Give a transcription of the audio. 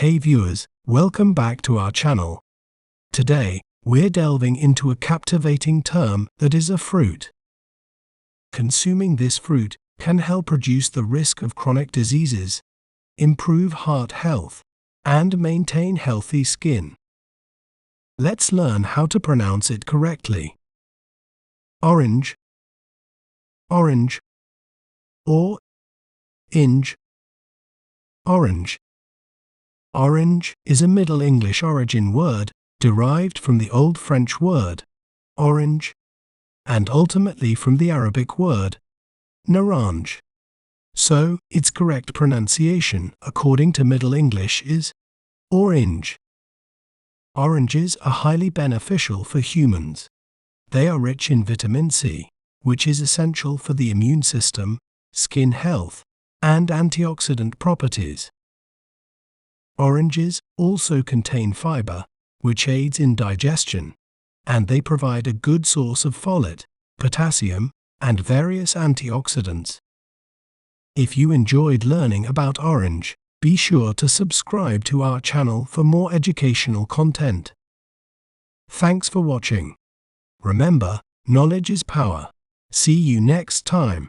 Hey viewers, welcome back to our channel. Today, we're delving into a captivating term that is a fruit. Consuming this fruit can help reduce the risk of chronic diseases, improve heart health, and maintain healthy skin. Let's learn how to pronounce it correctly. Orange, orange, or inge, orange. Orange is a Middle English origin word derived from the Old French word orange and ultimately from the Arabic word naranj. So, its correct pronunciation, according to Middle English, is orange. Oranges are highly beneficial for humans. They are rich in vitamin C, which is essential for the immune system, skin health, and antioxidant properties. Oranges also contain fiber, which aids in digestion, and they provide a good source of folate, potassium, and various antioxidants. If you enjoyed learning about orange, be sure to subscribe to our channel for more educational content. Thanks for watching. Remember, knowledge is power. See you next time.